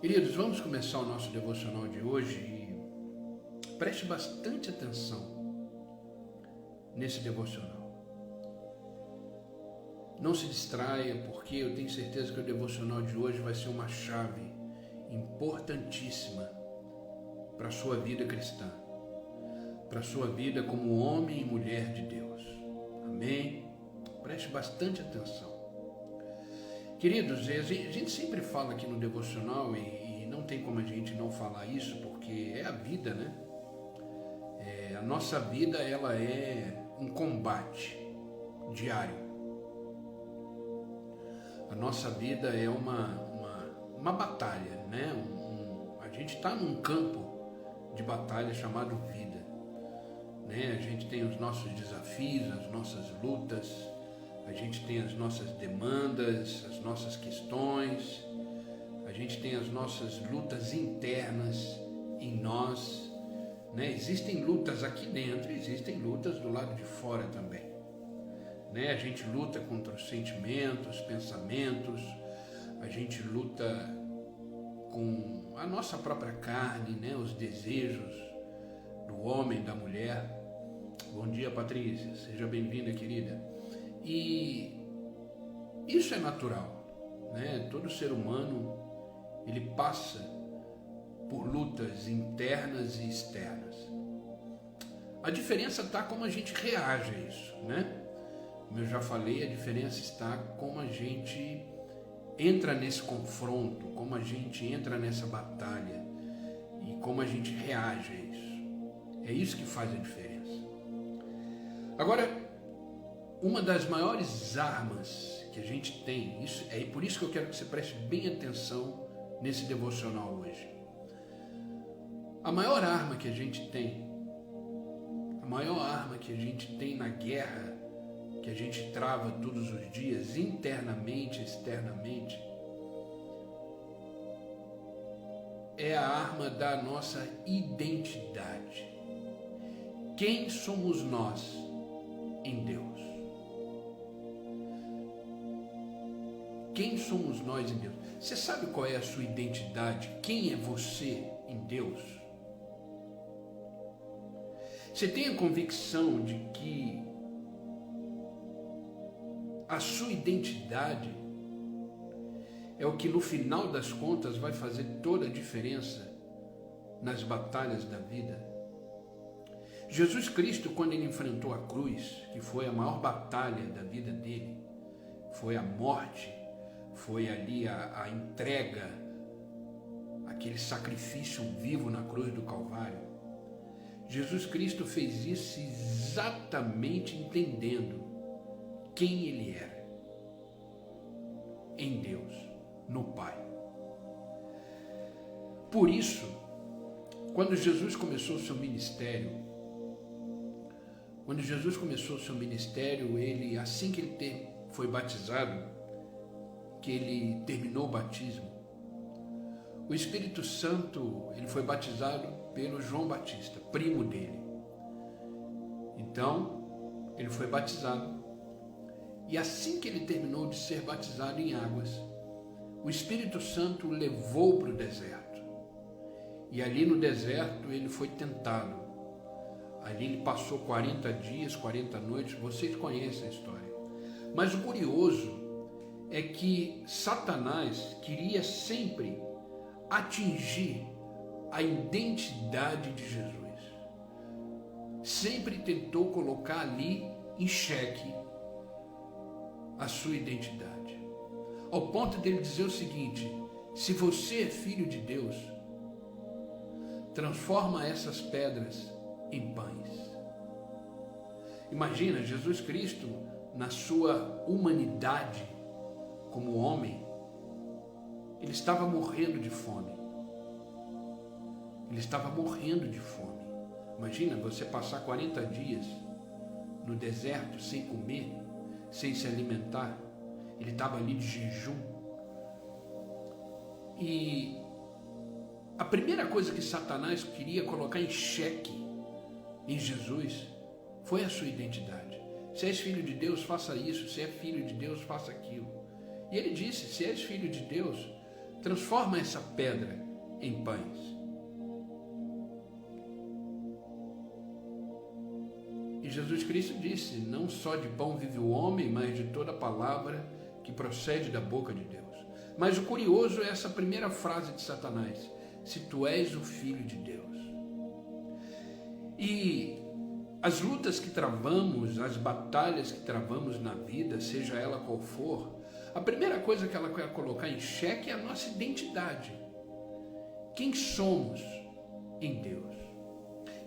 Queridos, vamos começar o nosso devocional de hoje e preste bastante atenção nesse devocional. Não se distraia, porque eu tenho certeza que o devocional de hoje vai ser uma chave importantíssima para a sua vida cristã, para a sua vida como homem e mulher de Deus. Amém? Preste bastante atenção. Queridos, a gente sempre fala aqui no devocional e não tem como a gente não falar isso, porque é a vida, né? A nossa vida, ela é um combate diário. A nossa vida é uma batalha, né? A gente está num campo de batalha chamado vida, né? A gente tem os nossos desafios, as nossas lutas, a gente tem as nossas demandas, as nossas questões, a gente tem as nossas lutas internas em nós, né? Existem lutas aqui dentro, existem lutas do lado de fora também, né? A gente luta contra os sentimentos, pensamentos, a gente luta com a nossa própria carne, né? Os desejos do homem, da mulher. Bom dia, Patrícia, seja bem-vinda, querida. E isso é natural, né? Todo ser humano, ele passa por lutas internas e externas. A diferença está como a gente reage a isso, né? Como eu já falei, a diferença está como a gente entra nesse confronto, como a gente entra nessa batalha e como a gente reage a isso. É isso que faz a diferença. Agora, uma das maiores armas que a gente tem, é por isso que eu quero que você preste bem atenção nesse devocional hoje. A maior arma que a gente tem, na guerra que a gente trava todos os dias, internamente, externamente, é a arma da nossa identidade. Quem somos nós em Deus? Quem somos nós em Deus? Você sabe qual é a sua identidade? Quem é você em Deus? Você tem a convicção de que a sua identidade é o que no final das contas vai fazer toda a diferença nas batalhas da vida? Jesus Cristo, quando ele enfrentou a cruz, que foi a maior batalha da vida dele, foi a morte, foi ali a entrega, aquele sacrifício vivo na cruz do Calvário. Jesus Cristo fez isso exatamente entendendo quem ele era em Deus, no Pai. Por isso, quando Jesus começou o seu ministério, ele, assim que ele foi batizado, que ele terminou o batismo, o Espírito Santo, ele foi batizado pelo João Batista, primo dele. Então, ele foi batizado, e assim que ele terminou de ser batizado em águas, o Espírito Santo o levou para o deserto. E ali no deserto ele foi tentado. Ali ele passou 40 dias, 40 noites, vocês conhecem a história. Mas o curioso é que Satanás queria sempre atingir a identidade de Jesus. Sempre tentou colocar ali em xeque a sua identidade. Ao ponto dele dizer o seguinte: se você é filho de Deus, transforma essas pedras em pães. Imagina, Jesus Cristo, na sua humanidade como homem, ele estava morrendo de fome. Imagina você passar 40 dias no deserto sem comer, sem se alimentar. Ele estava ali de jejum. E a primeira coisa que Satanás queria colocar em xeque em Jesus foi a sua identidade. Se és filho de Deus, faça isso. Se é filho de Deus, faça aquilo. E ele disse: se és filho de Deus, Transforma essa pedra em pães. E Jesus Cristo disse, não só de pão vive o homem, mas de toda palavra que procede da boca de Deus. Mas o curioso é essa primeira frase de Satanás, se tu és o Filho de Deus. E as lutas que travamos, as batalhas que travamos na vida, seja ela qual for, a primeira coisa que ela quer colocar em xeque é a nossa identidade. Quem somos em Deus?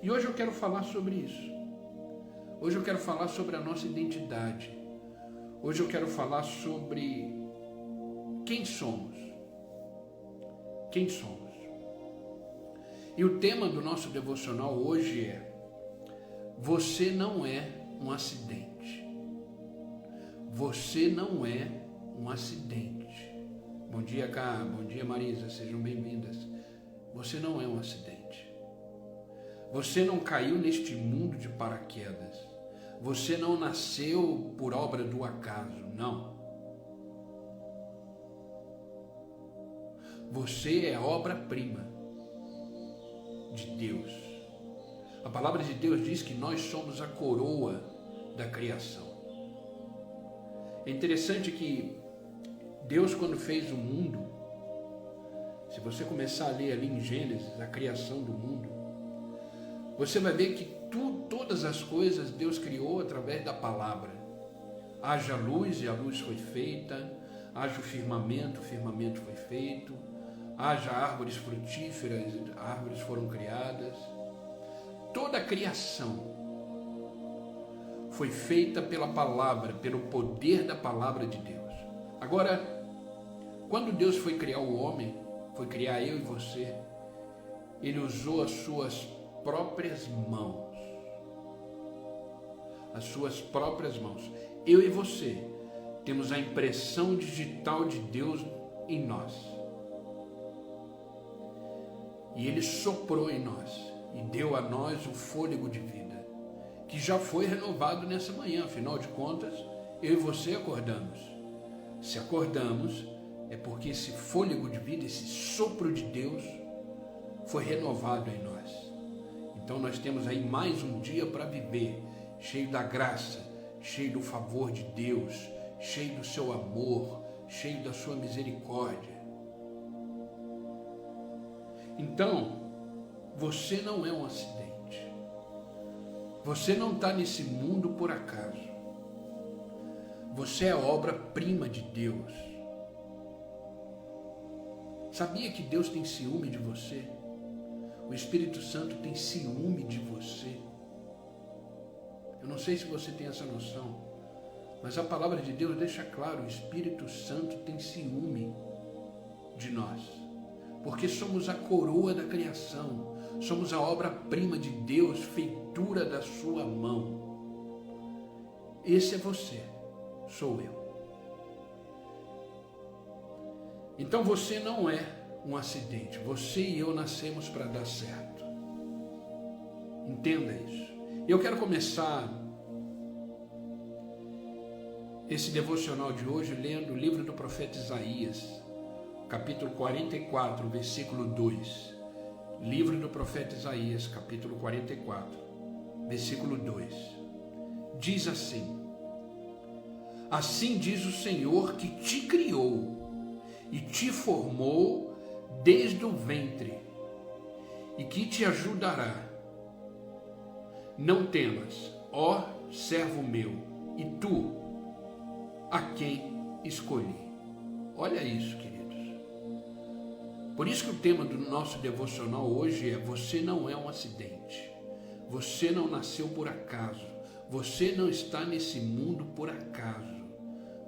E hoje eu quero falar sobre isso. Hoje eu quero falar sobre a nossa identidade. Hoje eu quero falar sobre quem somos. Quem somos? E o tema do nosso devocional hoje é: você não é um acidente. Você não é um acidente. Bom dia, Cá. Bom dia, Marisa. Sejam bem-vindas. Você não é um acidente. Você não caiu neste mundo de paraquedas. Você não nasceu por obra do acaso. Não. Você é obra-prima de Deus. A palavra de Deus diz que nós somos a coroa da criação. É interessante que Deus, quando fez o mundo, se você começar a ler ali em Gênesis, a criação do mundo, você vai ver que todas as coisas Deus criou através da palavra. Haja luz e a luz foi feita, haja o firmamento foi feito, haja árvores frutíferas, árvores foram criadas. Toda a criação foi feita pela palavra, pelo poder da palavra de Deus. Agora, quando Deus foi criar o homem, foi criar eu e você, Ele usou as suas próprias mãos. As suas próprias mãos. Eu e você temos a impressão digital de Deus em nós. E Ele soprou em nós e deu a nós o fôlego de vida, que já foi renovado nessa manhã. Afinal de contas, eu e você acordamos. Se acordamos, é porque esse fôlego de vida, esse sopro de Deus, foi renovado em nós. Então nós temos aí mais um dia para viver, cheio da graça, cheio do favor de Deus, cheio do seu amor, cheio da sua misericórdia. Então, você não é um acidente. Você não está nesse mundo por acaso. Você é obra-prima de Deus. Sabia que Deus tem ciúme de você? O Espírito Santo tem ciúme de você. Eu não sei se você tem essa noção, mas a palavra de Deus deixa claro, o Espírito Santo tem ciúme de nós, porque somos a coroa da criação, somos a obra-prima de Deus, feitura da sua mão. Esse é você, sou eu. Então você não é um acidente, você e eu nascemos para dar certo. Entenda isso. Eu quero começar esse devocional de hoje lendo o livro do profeta Isaías, capítulo 44, versículo 2. Livro do profeta Isaías, capítulo 44, versículo 2. Diz assim: assim diz o Senhor que te criou e te formou desde o ventre, e que te ajudará. Não temas, ó servo meu, e tu, a quem escolhi. Olha isso, queridos. Por isso que o tema do nosso devocional hoje é: você não é um acidente. Você não nasceu por acaso. Você não está nesse mundo por acaso.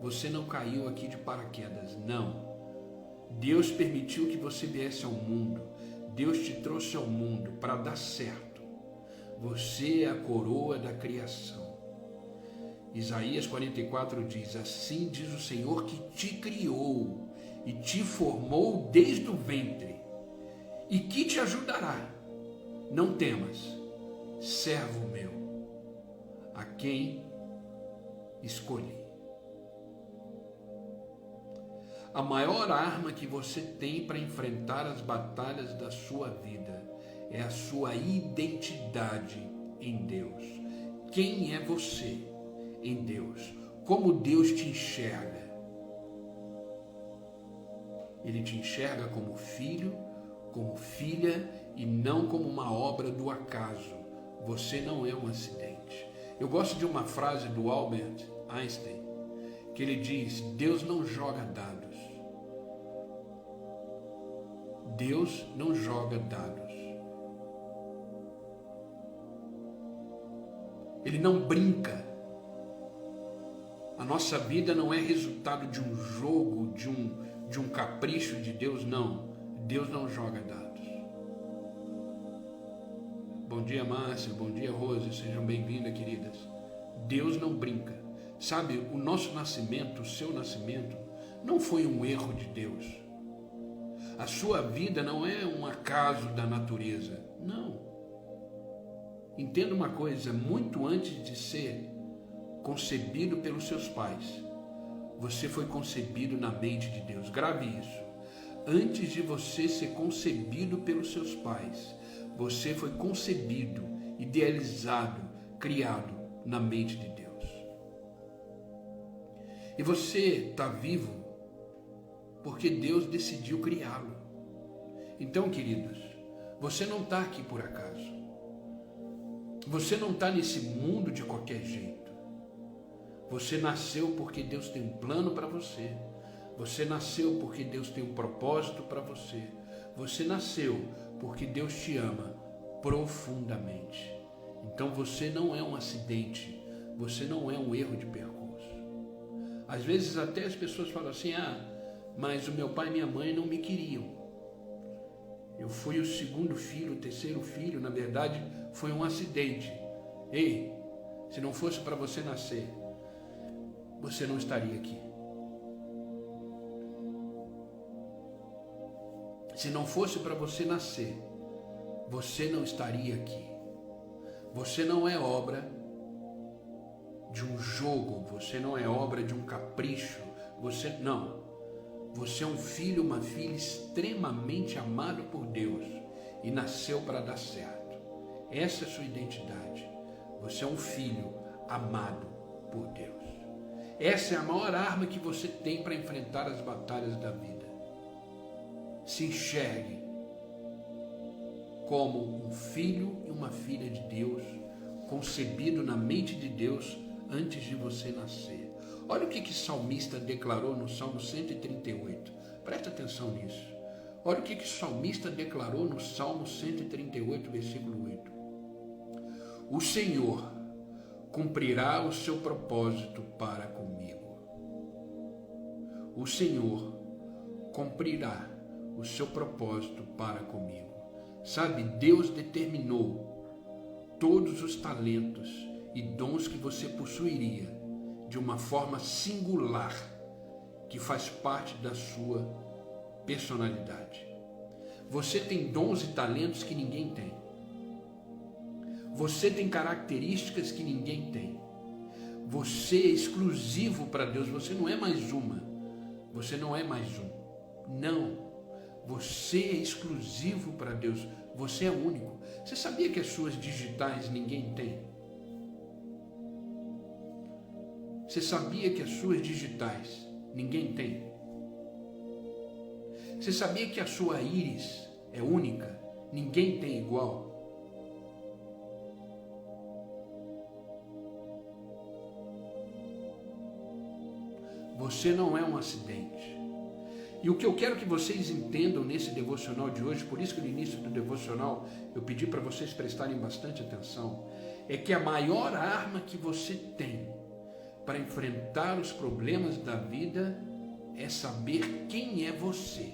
Você não caiu aqui de paraquedas, não. Deus permitiu que você viesse ao mundo. Deus te trouxe ao mundo para dar certo. Você é a coroa da criação. Isaías 44 diz: assim diz o Senhor que te criou e te formou desde o ventre, e que te ajudará. Não temas, servo meu, a quem escolhi. A maior arma que você tem para enfrentar as batalhas da sua vida é a sua identidade em Deus. Quem é você em Deus? Como Deus te enxerga? Ele te enxerga como filho, como filha e não como uma obra do acaso. Você não é um acidente. Eu gosto de uma frase do Albert Einstein, que ele diz: Deus não joga dados. Deus não joga dados. Ele não brinca. A nossa vida não é resultado de um jogo, de um capricho de Deus, não. Deus não joga dados. Bom dia, Márcia. Bom dia, Rose. Sejam bem-vindas, queridas. Deus não brinca. Sabe, o nosso nascimento, o seu nascimento, não foi um erro de Deus. A sua vida não é um acaso da natureza. Não. Entenda uma coisa, muito antes de ser concebido pelos seus pais, você foi concebido na mente de Deus. Grave isso. Antes de você ser concebido pelos seus pais, você foi concebido, idealizado, criado na mente de Deus. E você está vivo porque Deus decidiu criá-lo. Então, queridos, você não está aqui por acaso. Você não está nesse mundo de qualquer jeito. Você nasceu porque Deus tem um plano para você. Você nasceu porque Deus tem um propósito para você. Você nasceu porque Deus te ama profundamente. Então você não é um acidente. Você não é um erro de percurso. Às vezes até as pessoas falam assim: mas o meu pai e minha mãe não me queriam. Eu fui o segundo filho, o terceiro filho, na verdade foi um acidente. Ei, se não fosse para você nascer, você não estaria aqui. Se não fosse para você nascer, você não estaria aqui. Você não é obra de um jogo, você não é obra de um capricho, não. Você é um filho, uma filha extremamente amado por Deus e nasceu para dar certo. Essa é a sua identidade. Você é um filho amado por Deus. Essa é a maior arma que você tem para enfrentar as batalhas da vida. Se enxergue como um filho e uma filha de Deus, concebido na mente de Deus antes de você nascer. Olha o que o salmista declarou no Salmo 138. Presta atenção nisso. Olha o que o salmista declarou no Salmo 138, versículo 8. O Senhor cumprirá o seu propósito para comigo. O Senhor cumprirá o seu propósito para comigo. Sabe, Deus determinou todos os talentos e dons que você possuiria de uma forma singular, que faz parte da sua personalidade. Você tem dons e talentos que ninguém tem. Você tem características que ninguém tem. Você é exclusivo para Deus. Você não é mais uma. Você não é mais um. Não. Você é exclusivo para Deus. Você é único. Você sabia que as suas digitais ninguém tem? Você sabia que as suas digitais ninguém tem? Você sabia que a sua íris é única? Ninguém tem igual? Você não é um acidente. E o que eu quero que vocês entendam nesse devocional de hoje, por isso que no início do devocional eu pedi para vocês prestarem bastante atenção, é que a maior arma que você tem para enfrentar os problemas da vida é saber quem é você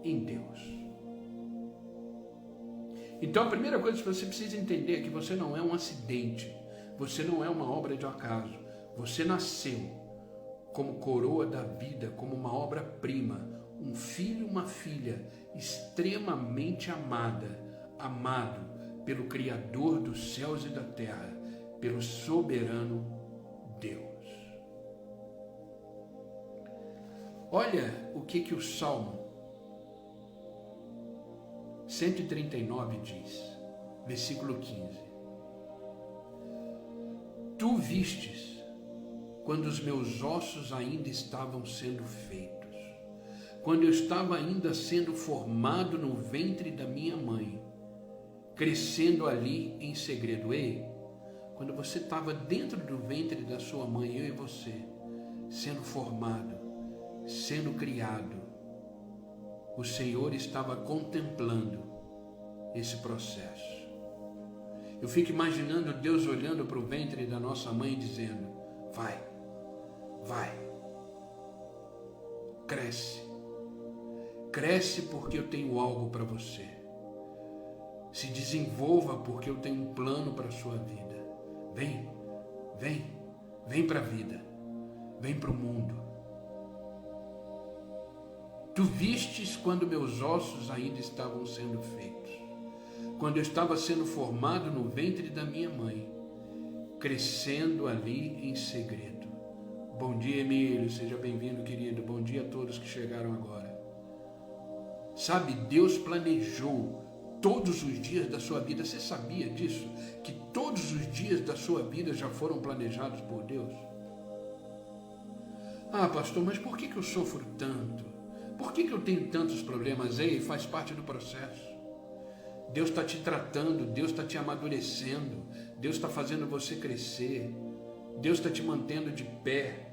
em Deus. Então a primeira coisa que você precisa entender é que você não é um acidente, você não é uma obra de acaso, você nasceu como coroa da vida, como uma obra-prima, um filho, uma filha extremamente amada, amado pelo Criador dos céus e da terra, pelo soberano Deus. Olha o que o Salmo 139 diz, versículo 15. Tu vistes quando os meus ossos ainda estavam sendo feitos, quando eu estava ainda sendo formado no ventre da minha mãe, crescendo ali em segredo. Ei, quando você estava dentro do ventre da sua mãe, eu e você, sendo formado, sendo criado, o Senhor estava contemplando esse processo. Eu fico imaginando Deus olhando para o ventre da nossa mãe e dizendo: vai, cresce porque eu tenho algo para você. Se desenvolva porque eu tenho um plano para a sua vida. Vem para a vida, vem para o mundo. Tu vistes quando meus ossos ainda estavam sendo feitos, quando eu estava sendo formado no ventre da minha mãe, crescendo ali em segredo. Bom dia, Emílio, seja bem-vindo, querido. Bom dia a todos que chegaram agora. Sabe, Deus planejou todos os dias da sua vida. Você sabia disso? Que todos os dias da sua vida já foram planejados por Deus? Ah, pastor, mas por que eu sofro tanto? Por que eu tenho tantos problemas? Ei, faz parte do processo. Deus está te tratando, Deus está te amadurecendo, Deus está fazendo você crescer, Deus está te mantendo de pé.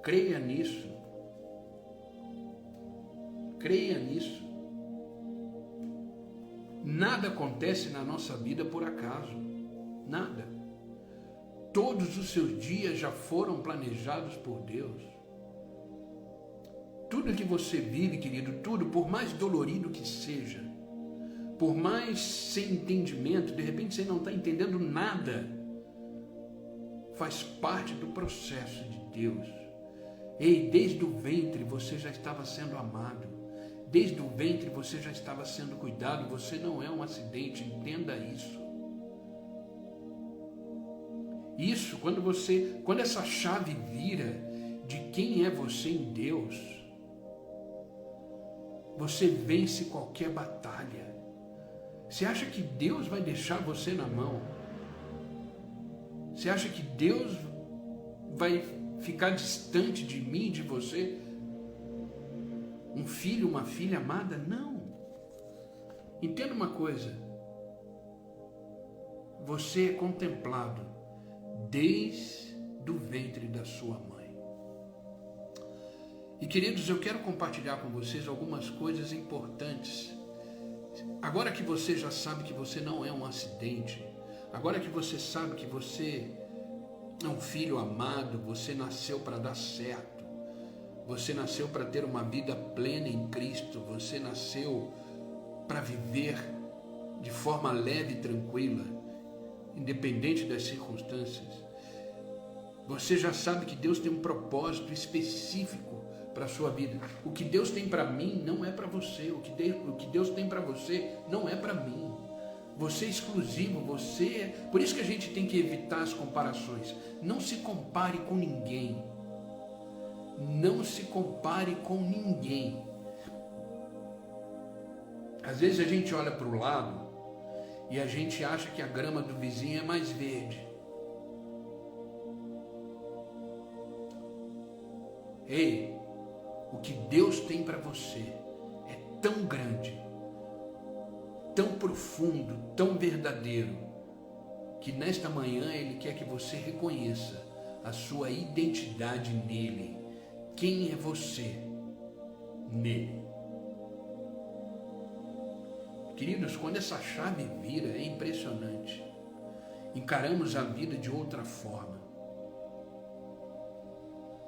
Creia nisso. Creia nisso. Nada acontece na nossa vida por acaso. Nada. Todos os seus dias já foram planejados por Deus. Tudo que você vive, querido, tudo, por mais dolorido que seja, por mais sem entendimento, de repente você não está entendendo nada, faz parte do processo de Deus. Ei, desde o ventre você já estava sendo amado, desde o ventre você já estava sendo cuidado, você não é um acidente, entenda isso. Isso, quando essa chave vira de quem é você em Deus, você vence qualquer batalha. Você acha que Deus vai deixar você na mão? Você acha que Deus vai ficar distante de mim, de você? Um filho, uma filha amada? Não. Entenda uma coisa. Você é contemplado desde o ventre da sua mãe. E queridos, eu quero compartilhar com vocês algumas coisas importantes. Agora que você já sabe que você não é um acidente, agora que você sabe que você é um filho amado, você nasceu para dar certo, você nasceu para ter uma vida plena em Cristo, você nasceu para viver de forma leve e tranquila, independente das circunstâncias. Você já sabe que Deus tem um propósito específico para a sua vida. O que Deus tem para mim não é para você. O que Deus tem para você não é para mim. Você é exclusivo, você... Por isso que a gente tem que evitar as comparações. Não se compare com ninguém. Não se compare com ninguém. Às vezes a gente olha para o lado e a gente acha que a grama do vizinho é mais verde. Ei, o que Deus tem para você é tão grande, tão profundo, tão verdadeiro, que nesta manhã Ele quer que você reconheça a sua identidade nele. Quem é você nele? Queridos, quando essa chave vira, é impressionante. Encaramos a vida de outra forma.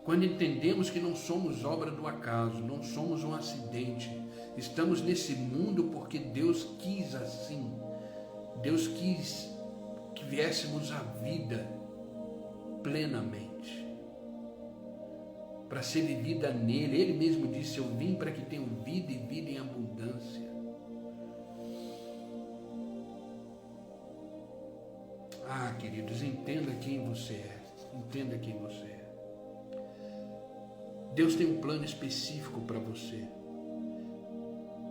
Quando entendemos que não somos obra do acaso, não somos um acidente, estamos nesse mundo porque Deus quis assim. Deus quis que viéssemos à vida plenamente, para ser vivida nele. Ele mesmo disse: eu vim para que tenham vida e vida em abundância. Ah, queridos, entenda quem você é. Entenda quem você é. Deus tem um plano específico para você.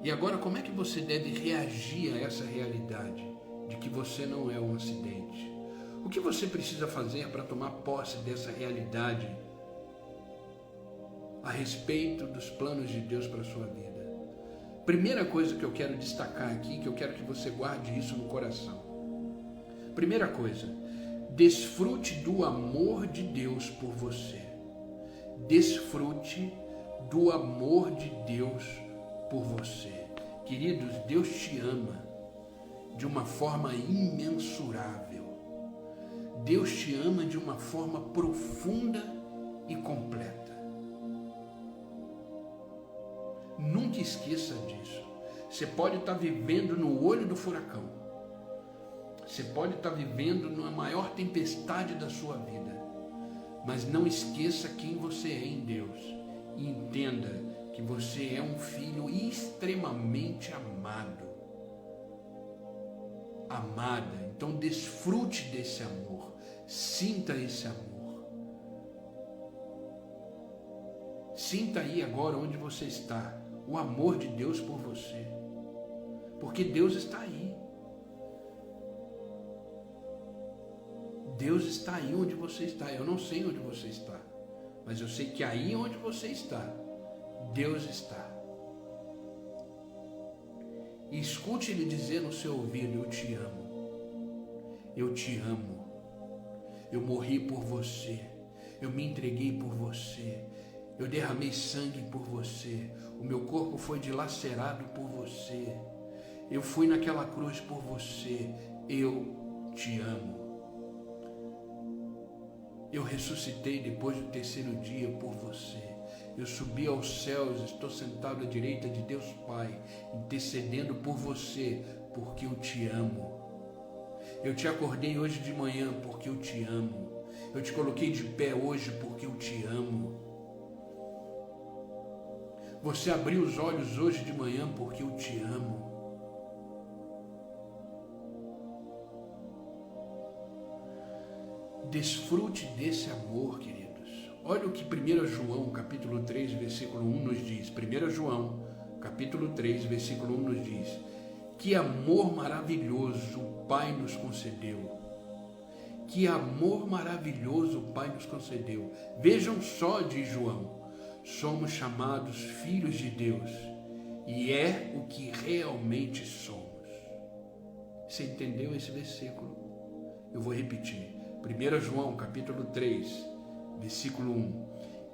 E agora, como é que você deve reagir a essa realidade de que você não é um acidente? O que você precisa fazer para tomar posse dessa realidade a respeito dos planos de Deus para a sua vida? Primeira coisa que eu quero destacar aqui, que eu quero que você guarde isso no coração. Primeira coisa, desfrute do amor de Deus por você. Desfrute do amor de Deus por você. Queridos, Deus te ama de uma forma imensurável. Deus te ama de uma forma profunda e completa. Nunca esqueça disso. Você pode estar vivendo no olho do furacão. Você pode estar vivendo na maior tempestade da sua vida. Mas não esqueça quem você é em Deus. E entenda que você é um filho extremamente amado. Amada. Então desfrute desse amor. Sinta esse amor. Sinta aí agora onde você está. O amor de Deus por você. Porque Deus está aí. Deus está aí onde você está. Eu não sei onde você está. Mas eu sei que aí onde você está, Deus está. E escute Ele dizer no seu ouvido: eu te amo. Eu te amo. Eu morri por você. Eu me entreguei por você. Eu derramei sangue por você. O meu corpo foi dilacerado por você. Eu fui naquela cruz por você. Eu te amo. Eu ressuscitei depois do terceiro dia por você. Eu subi aos céus, estou sentado à direita de Deus Pai, intercedendo por você, porque eu te amo. Eu te acordei hoje de manhã porque eu te amo. Eu te coloquei de pé hoje porque eu te amo. Você abriu os olhos hoje de manhã porque eu te amo. Desfrute desse amor, queridos. Olha o que 1 João, capítulo 3, versículo 1 nos diz. 1 João, capítulo 3, versículo 1 nos diz: que amor maravilhoso o Pai nos concedeu. Que amor maravilhoso o Pai nos concedeu. Vejam só, diz João, somos chamados filhos de Deus, e é o que realmente somos. Você entendeu esse versículo? Eu vou repetir. 1 João, capítulo 3, versículo 1.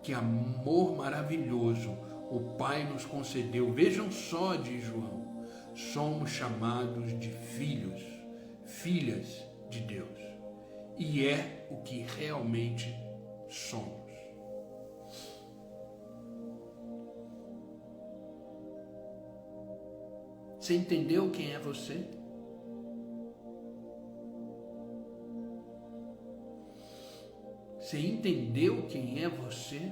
Que amor maravilhoso o Pai nos concedeu. Vejam só, diz João, somos chamados de filhos, filhas de Deus. E é o que realmente somos. Você entendeu quem é você? Você entendeu quem é você?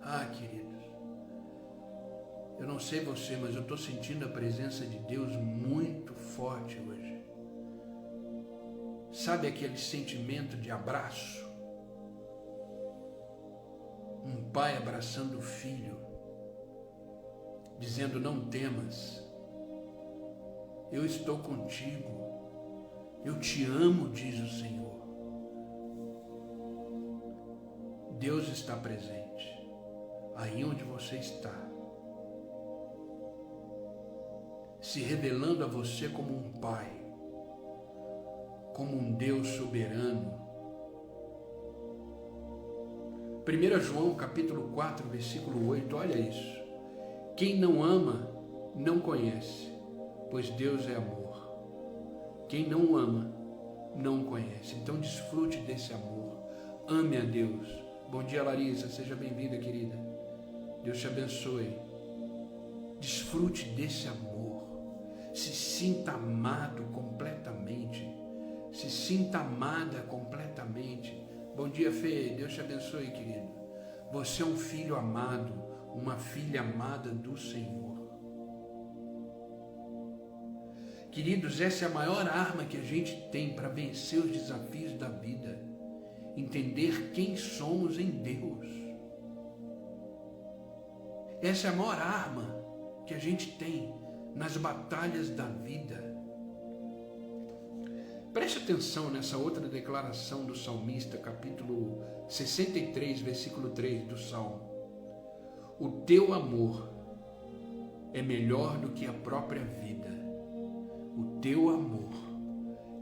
Ah, queridos, eu não sei você, mas eu estou sentindo a presença de Deus muito forte hoje. Sabe aquele sentimento de abraço? Um pai abraçando o filho, dizendo: não temas, eu estou contigo. Eu te amo, diz o Senhor. Deus está presente, aí onde você está, se revelando a você como um Pai, como um Deus soberano. 1 João, capítulo 4, versículo 8, olha isso. Quem não ama, não conhece, pois Deus é amor. Quem não ama, não conhece. Então desfrute desse amor. Ame a Deus. Bom dia, Larissa. Seja bem-vinda, querida. Deus te abençoe. Desfrute desse amor. Se sinta amado completamente. Se sinta amada completamente. Bom dia, Fê. Deus te abençoe, querido. Você é um filho amado, uma filha amada do Senhor. Queridos, essa é a maior arma que a gente tem para vencer os desafios da vida. Entender quem somos em Deus. Essa é a maior arma que a gente tem nas batalhas da vida. Preste atenção nessa outra declaração do salmista, capítulo 63, versículo 3 do Salmo. O teu amor é melhor do que a própria vida. O teu amor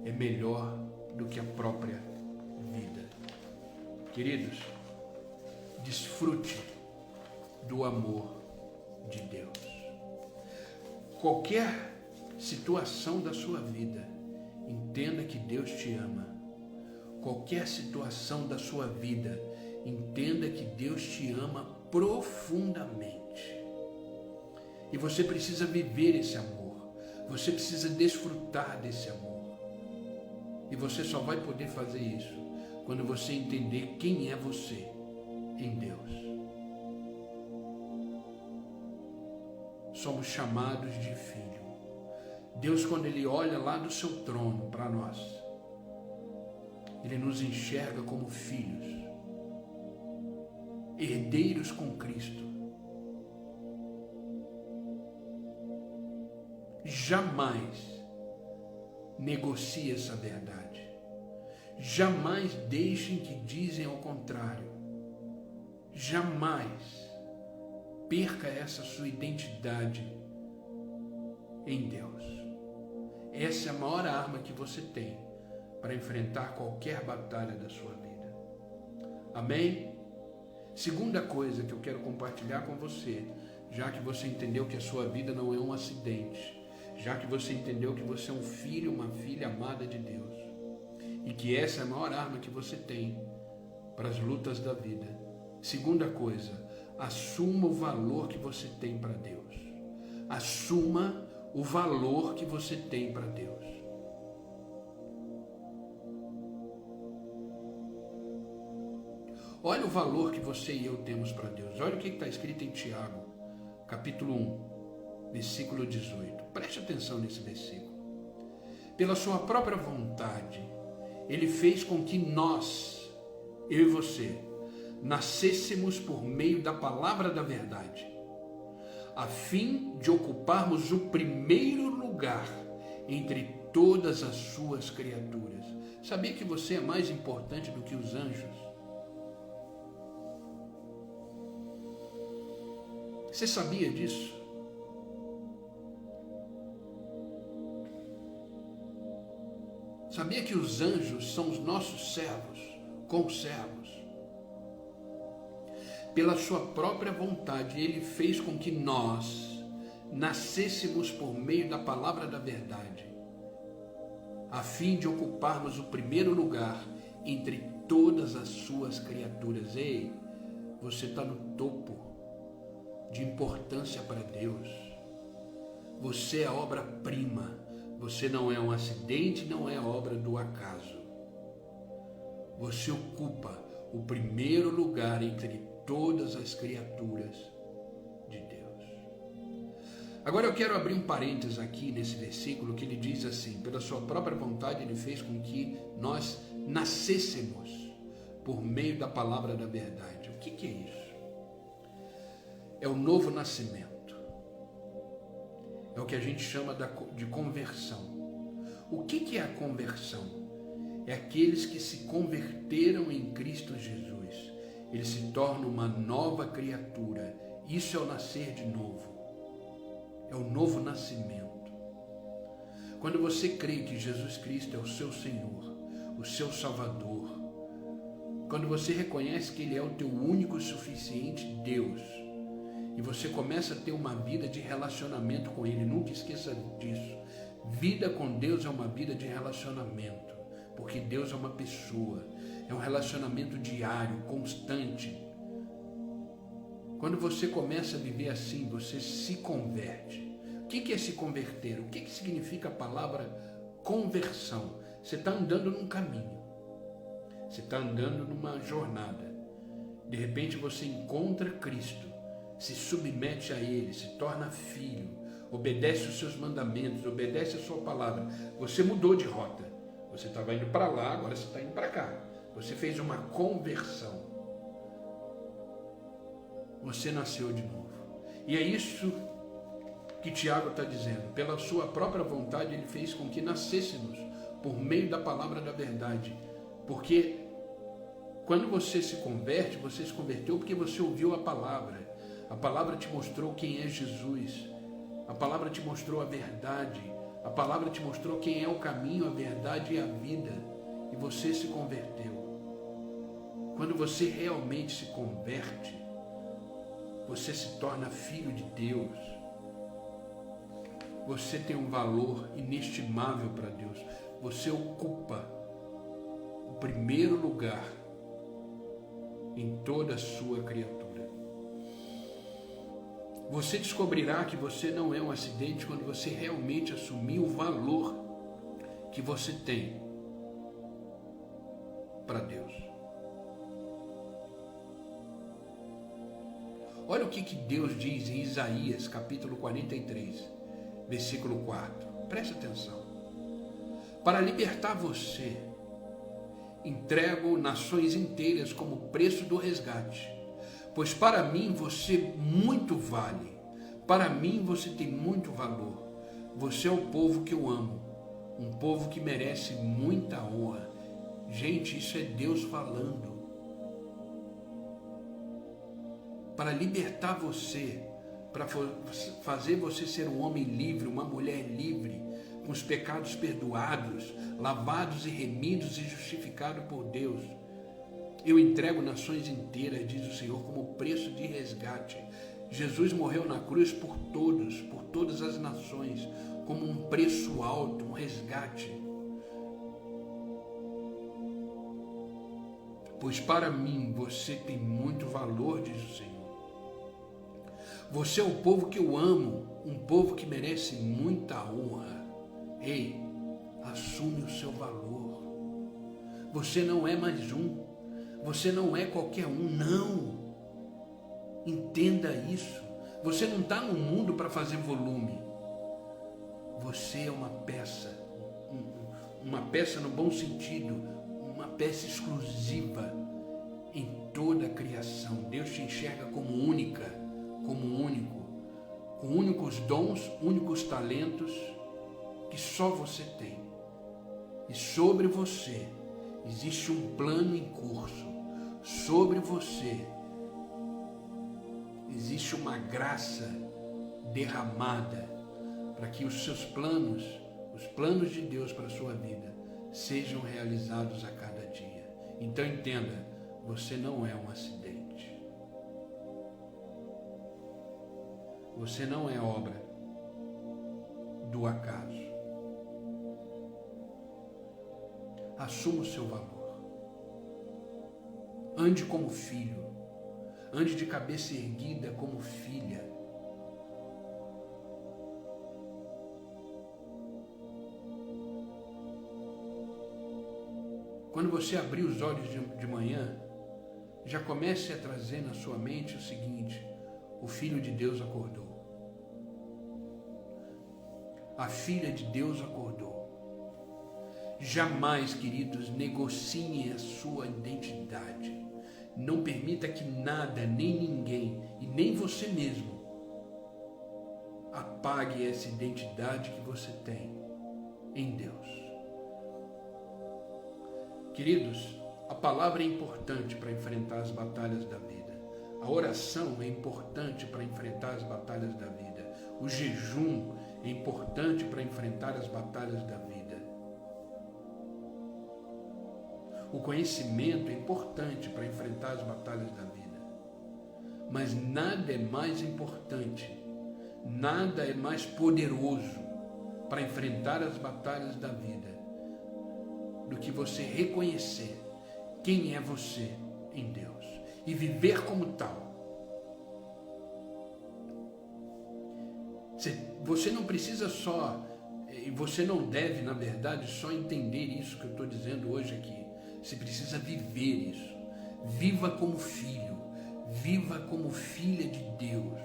é melhor do que a própria vida. Queridos, desfrute do amor de Deus. Qualquer situação da sua vida, entenda que Deus te ama. Qualquer situação da sua vida, entenda que Deus te ama profundamente. E você precisa viver esse amor. Você precisa desfrutar desse amor. E você só vai poder fazer isso quando você entender quem é você em Deus. Somos chamados de filho. Deus, quando Ele olha lá do seu trono para nós, Ele nos enxerga como filhos, herdeiros com Cristo. Jamais negocie essa verdade. Jamais deixem que dizem ao contrário. Jamais perca essa sua identidade em Deus. Essa é a maior arma que você tem para enfrentar qualquer batalha da sua vida. Amém? Segunda coisa que eu quero compartilhar com você, já que você entendeu que a sua vida não é um acidente, já que você entendeu que você é um filho, uma filha amada de Deus, e que essa é a maior arma que você tem para as lutas da vida. Segunda coisa, assuma o valor que você tem para Deus. Assuma o valor que você tem para Deus. Olha o valor que você e eu temos para Deus. Olha o que está escrito em Tiago, capítulo 1, versículo 18. Preste atenção nesse versículo. Pela sua própria vontade, Ele fez com que nós, eu e você, nascêssemos por meio da palavra da verdade, a fim de ocuparmos o primeiro lugar entre todas as suas criaturas. Sabia que você é mais importante do que os anjos? Você sabia disso? Sabia que os anjos são os nossos servos, conservos? Pela sua própria vontade, Ele fez com que nós nascêssemos por meio da palavra da verdade, a fim de ocuparmos o primeiro lugar entre todas as suas criaturas. Ei, você está no topo de importância para Deus. Você é a obra-prima. Você não é um acidente, não é obra do acaso. Você ocupa o primeiro lugar entre todas as criaturas de Deus. Agora eu quero abrir um parênteses aqui nesse versículo que ele diz assim: pela sua própria vontade Ele fez com que nós nascêssemos por meio da palavra da verdade. O que é isso? É o novo nascimento. É o que a gente chama de conversão. O que é a conversão? É aqueles que se converteram em Cristo Jesus. Eles se tornam uma nova criatura. Isso é o nascer de novo. É o novo nascimento. Quando você crê que Jesus Cristo é o seu Senhor, o seu Salvador, quando você reconhece que Ele é o teu único e suficiente Deus, e você começa a ter uma vida de relacionamento com Ele, nunca esqueça disso. Vida com Deus é uma vida de relacionamento, porque Deus é uma pessoa, é um relacionamento diário, constante. Quando você começa a viver assim, você se converte. O que é se converter? O que significa a palavra conversão? Você está andando num caminho, você está andando numa jornada, de repente você encontra Cristo, se submete a Ele, se torna filho, obedece os seus mandamentos, obedece a sua palavra, você mudou de rota. Você estava indo para lá, agora você está indo para cá. Você fez uma conversão. Você nasceu de novo. E é isso que Tiago está dizendo. Pela sua própria vontade, ele fez com que nascêssemos por meio da palavra da verdade. Porque quando você se converte, você se converteu porque você ouviu a palavra. A palavra te mostrou quem é Jesus. A palavra te mostrou a verdade. A palavra te mostrou quem é o caminho, a verdade e a vida. E você se converteu. Quando você realmente se converte, você se torna filho de Deus. Você tem um valor inestimável para Deus. Você ocupa o primeiro lugar em toda a sua criatura. Você descobrirá que você não é um acidente quando você realmente assumir o valor que você tem para Deus. Olha o que Deus diz em Isaías, capítulo 43, versículo 4. Preste atenção. Para libertar você, entrego nações inteiras como preço do resgate. Pois para mim você muito vale. Para mim você tem muito valor. Você é o povo que eu amo. Um povo que merece muita honra. Gente, isso é Deus falando. Para libertar você, para fazer você ser um homem livre, uma mulher livre, com os pecados perdoados, lavados e remidos e justificados por Deus. Eu entrego nações inteiras, diz o Senhor, como preço de resgate. Jesus morreu na cruz por todos, por todas as nações, como um preço alto, um resgate. Pois para mim você tem muito valor, diz o Senhor. Você é o povo que eu amo, um povo que merece muita honra. Ei, assume o seu valor. Você não é mais um. Você não é qualquer um, não. Entenda isso. Você não está no mundo para fazer volume. Você é uma peça no bom sentido, uma peça exclusiva em toda a criação. Deus te enxerga como única, como único, com únicos dons, únicos talentos que só você tem. E sobre você existe um plano em curso. Sobre você existe uma graça derramada para que os seus planos, os planos de Deus para a sua vida, sejam realizados a cada dia. Então entenda, você não é um acidente. Você não é obra do acaso. Assuma o seu valor. Ande como filho. Ande de cabeça erguida como filha. Quando você abrir os olhos de manhã, já comece a trazer na sua mente o seguinte: o Filho de Deus acordou. A filha de Deus acordou. Jamais, queridos, negociem a sua identidade. Não permita que nada, nem ninguém, e nem você mesmo, apague essa identidade que você tem em Deus. Queridos, a palavra é importante para enfrentar as batalhas da vida. A oração é importante para enfrentar as batalhas da vida. O jejum é importante para enfrentar as batalhas da vida. O conhecimento é importante para enfrentar as batalhas da vida. Mas nada é mais importante, nada é mais poderoso para enfrentar as batalhas da vida do que você reconhecer quem é você em Deus e viver como tal. Você não precisa só, e você não deve, na verdade, só entender isso que eu estou dizendo hoje aqui. Você precisa viver isso. Viva como filho, viva como filha de Deus.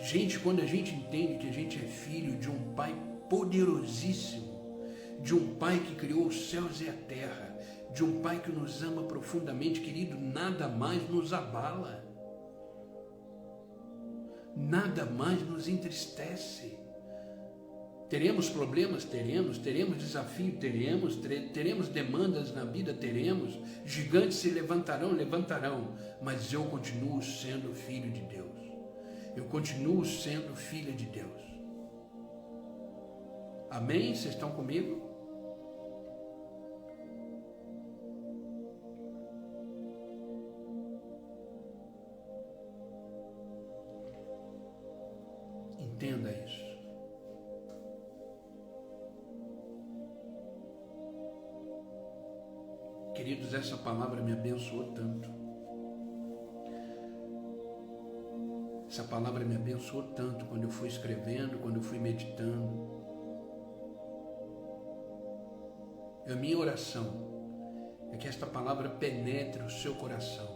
Gente, quando a gente entende que a gente é filho de um Pai poderosíssimo, de um Pai que criou os céus e a terra, de um Pai que nos ama profundamente, querido, nada mais nos abala, nada mais nos entristece. Teremos problemas? Teremos desafios? Teremos demandas na vida? Teremos. Gigantes se levantarão, mas eu continuo sendo filho de Deus. Eu continuo sendo filha de Deus. Amém? Vocês estão comigo? Entenda isso. Queridos, essa palavra me abençoou tanto. Essa palavra me abençoou tanto quando eu fui escrevendo, quando eu fui meditando. A minha oração é que esta palavra penetre o seu coração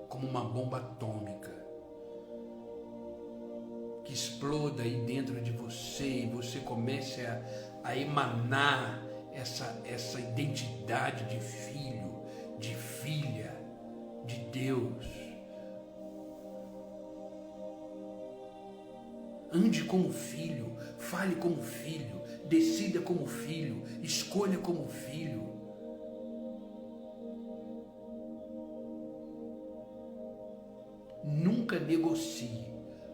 como uma bomba atômica, que exploda aí dentro de você e você comece a emanar essa identidade de filho, de filha de Deus. Ande como filho, fale como filho, decida como filho, escolha como filho. Nunca negocie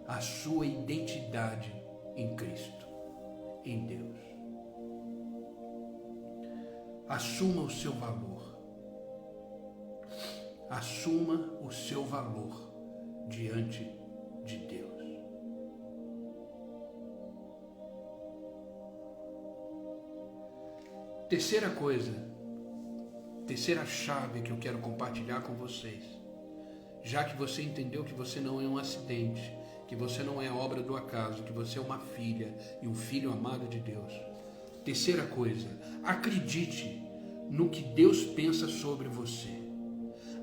a sua identidade em Cristo, em Deus. Assuma o seu valor. Assuma o seu valor diante de Deus. Terceira coisa, terceira chave que eu quero compartilhar com vocês, já que você entendeu que você não é um acidente, que você não é obra do acaso, que você é uma filha e um filho amado de Deus. Terceira coisa, acredite no que Deus pensa sobre você.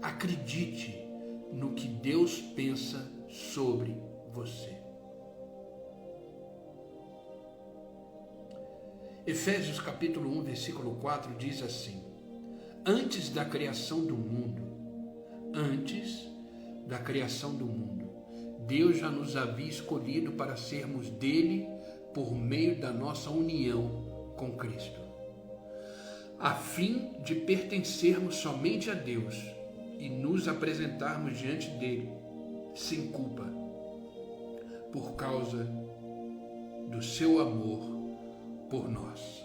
Acredite no que Deus pensa sobre você. Efésios capítulo 1, versículo 4 diz assim: antes da criação do mundo, Deus já nos havia escolhido para sermos dele por meio da nossa união com Cristo, a fim de pertencermos somente a Deus e nos apresentarmos diante dele sem culpa, por causa do seu amor por nós.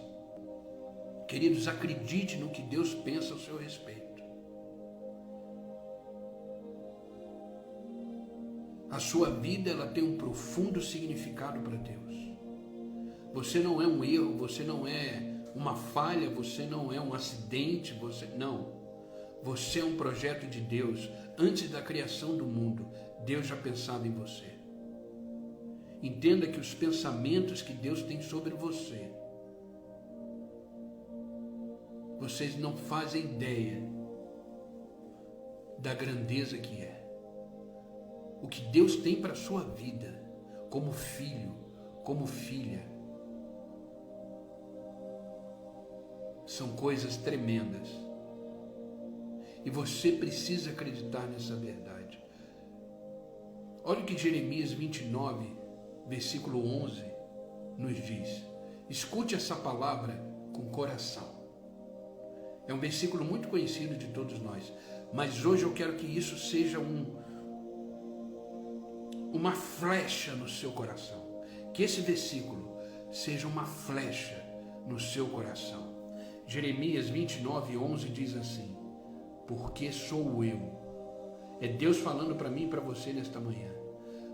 Queridos, acredite no que Deus pensa ao seu respeito. A sua vida, ela tem um profundo significado para Deus. Você não é um erro, você não é uma falha, você não é um acidente, não. Você é um projeto de Deus. Antes da criação do mundo, Deus já pensava em você. Entenda que os pensamentos que Deus tem sobre você, vocês não fazem ideia da grandeza que é. O que Deus tem para a sua vida, como filho, como filha, são coisas tremendas. E você precisa acreditar nessa verdade. Olha o que Jeremias 29, versículo 11, nos diz. Escute essa palavra com coração. É um versículo muito conhecido de todos nós, mas hoje eu quero que isso seja uma flecha no seu coração. Que esse versículo seja uma flecha no seu coração. Jeremias 29, 11 diz assim: porque sou eu. É Deus falando para mim e para você nesta manhã.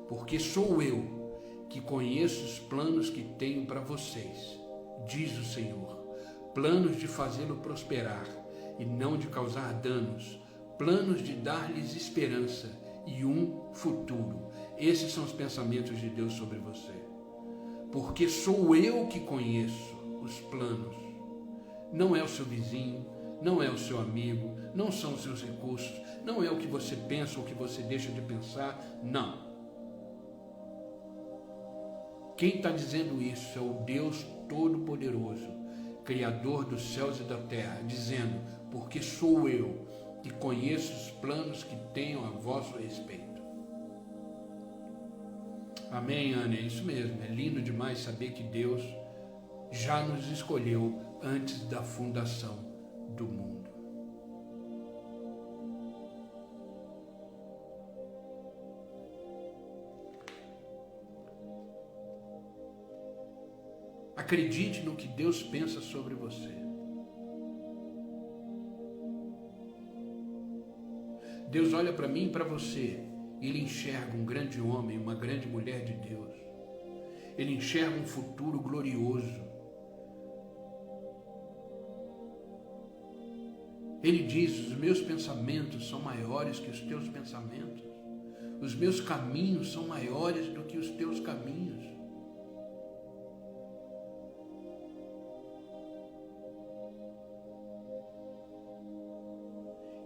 Porque sou eu que conheço os planos que tenho para vocês, diz o Senhor. Planos de fazê-lo prosperar e não de causar danos. Planos de dar-lhes esperança e um futuro. Esses são os pensamentos de Deus sobre você. Porque sou eu que conheço os planos. Não é o seu vizinho, não é o seu amigo, não são os seus recursos, não é o que você pensa ou o que você deixa de pensar, não. Quem está dizendo isso é o Deus Todo-Poderoso, Criador dos céus e da terra, dizendo: porque sou eu que conheço os planos que tenho a vosso respeito. Amém, Ana? É isso mesmo. É lindo demais saber que Deus já nos escolheu antes da fundação do mundo. Acredite no que Deus pensa sobre você. Deus olha para mim e para você. Ele enxerga um grande homem, uma grande mulher de Deus. Ele enxerga um futuro glorioso. Ele diz: os meus pensamentos são maiores que os teus pensamentos. Os meus caminhos são maiores do que os teus caminhos.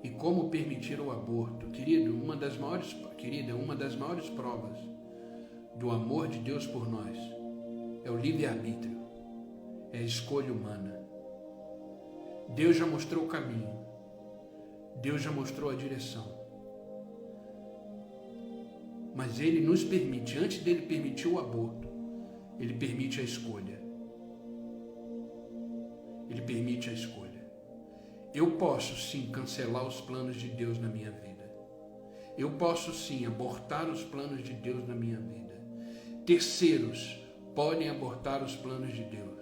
E como permitir o aborto? Querido, uma das maiores provas do amor de Deus por nós é o livre-arbítrio, é a escolha humana. Deus já mostrou o caminho, Deus já mostrou a direção. Mas Ele nos permite, antes dele permitir o aborto, Ele permite a escolha. Ele permite a escolha. Eu posso sim cancelar os planos de Deus na minha vida. Eu posso sim abortar os planos de Deus na minha vida. Terceiros podem abortar os planos de Deus.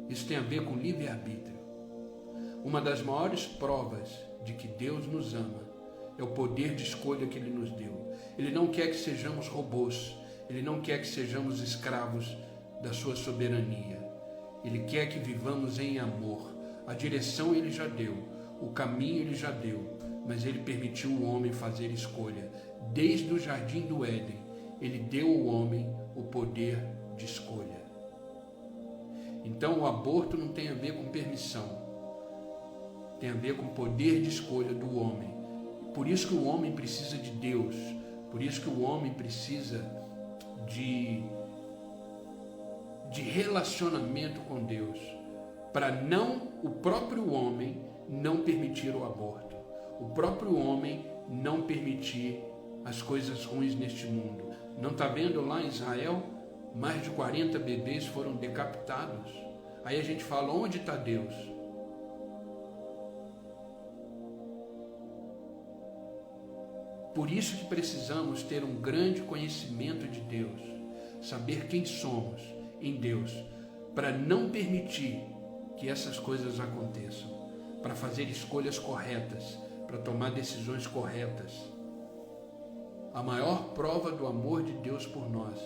Isso tem a ver com livre-arbítrio. Uma das maiores provas de que Deus nos ama é o poder de escolha que Ele nos deu. Ele não quer que sejamos robôs. Ele não quer que sejamos escravos da sua soberania. Ele quer que vivamos em amor. A direção Ele já deu, o caminho Ele já deu, mas Ele permitiu o homem fazer escolha. Desde o jardim do Éden, Ele deu ao homem o poder de escolha. Então o aborto não tem a ver com permissão, tem a ver com o poder de escolha do homem. Por isso que o homem precisa de Deus, por isso que o homem precisa de relacionamento com Deus, para o próprio homem não permitir o aborto, o próprio homem não permitir as coisas ruins neste mundo. Não está vendo lá em Israel? Mais de 40 bebês foram decapitados. Aí a gente fala: onde está Deus? Por isso que precisamos ter um grande conhecimento de Deus, saber quem somos em Deus, para não permitir que essas coisas aconteçam, para fazer escolhas corretas, para tomar decisões corretas. A maior prova do amor de Deus por nós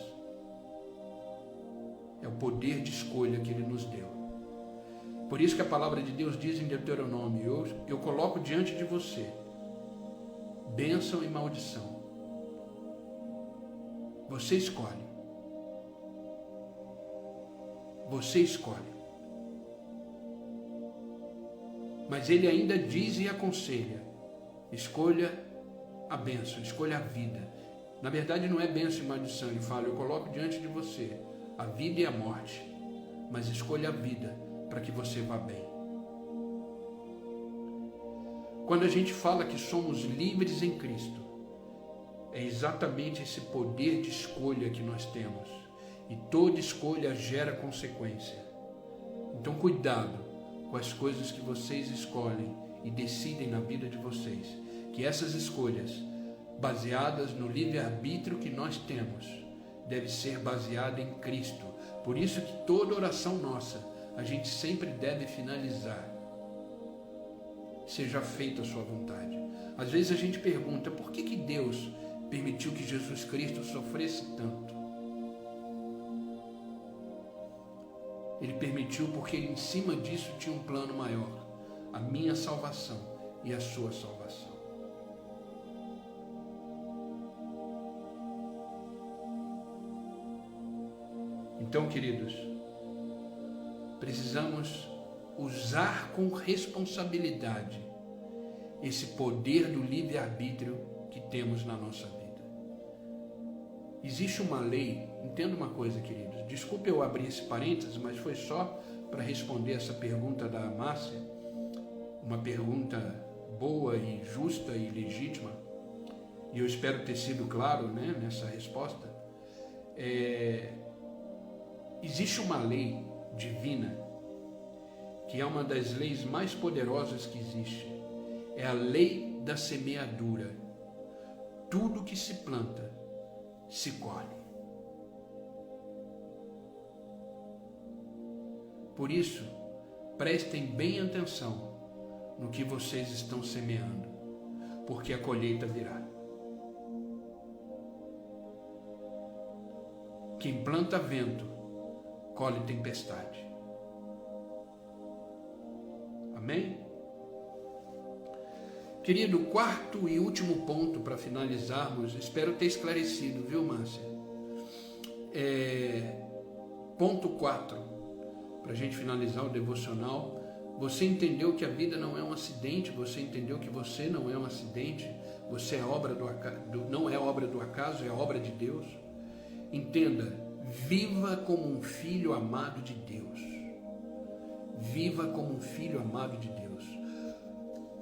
é o poder de escolha que Ele nos deu. Por isso que a palavra de Deus diz em Deuteronômio: eu coloco diante de você bênção e maldição. Você escolhe. Você escolhe. Mas Ele ainda diz e aconselha: escolha a bênção, escolha a vida. Na verdade não é bênção e maldição. Ele fala: eu coloco diante de você a vida e a morte, mas escolha a vida para que você vá bem. Quando a gente fala que somos livres em Cristo, é exatamente esse poder de escolha que nós temos. E toda escolha gera consequência. Então cuidado com as coisas que vocês escolhem e decidem na vida de vocês. Que essas escolhas, baseadas no livre-arbítrio que nós temos, deve ser baseada em Cristo. Por isso que toda oração nossa, a gente sempre deve finalizar: seja feita a sua vontade. Às vezes a gente pergunta: por que Deus permitiu que Jesus Cristo sofresse tanto? Ele permitiu porque em cima disso tinha um plano maior: a minha salvação e a sua salvação. Então, queridos, precisamos usar com responsabilidade esse poder do livre-arbítrio que temos na nossa vida. existe uma lei, entenda uma coisa, queridos, desculpe eu abrir esse parênteses, mas foi só para responder essa pergunta da Márcia, uma pergunta boa e justa e legítima, e eu espero ter sido claro, né, nessa resposta. Existe uma lei divina que é uma das leis mais poderosas que existe, é a lei da semeadura. Tudo que se planta, se colhe. Por isso, prestem bem atenção no que vocês estão semeando, porque a colheita virá. Quem planta vento, colhe tempestade. Amém? Querido, quarto e último ponto para finalizarmos, espero ter esclarecido, viu, Márcia? Ponto 4, para a gente finalizar o devocional. Você entendeu que a vida não é um acidente, você entendeu que você não é um acidente, você é obra não é obra do acaso, é obra de Deus. Entenda, viva como um filho amado de Deus. Viva como um filho amado de Deus.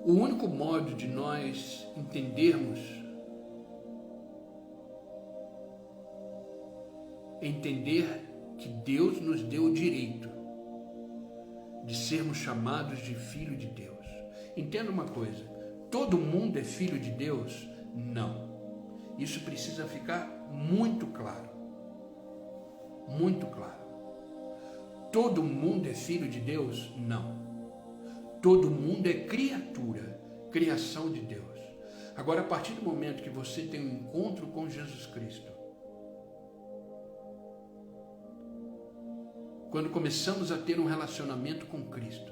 O único modo de nós entendermos, entender que Deus nos deu o direito de sermos chamados de filho de Deus. Entenda uma coisa, todo mundo é filho de Deus? Não. Isso precisa ficar muito claro. Muito claro. Todo mundo é filho de Deus? Não. Todo mundo é criatura, criação de Deus. Agora, a partir do momento que você tem um encontro com Jesus Cristo, quando começamos a ter um relacionamento com Cristo,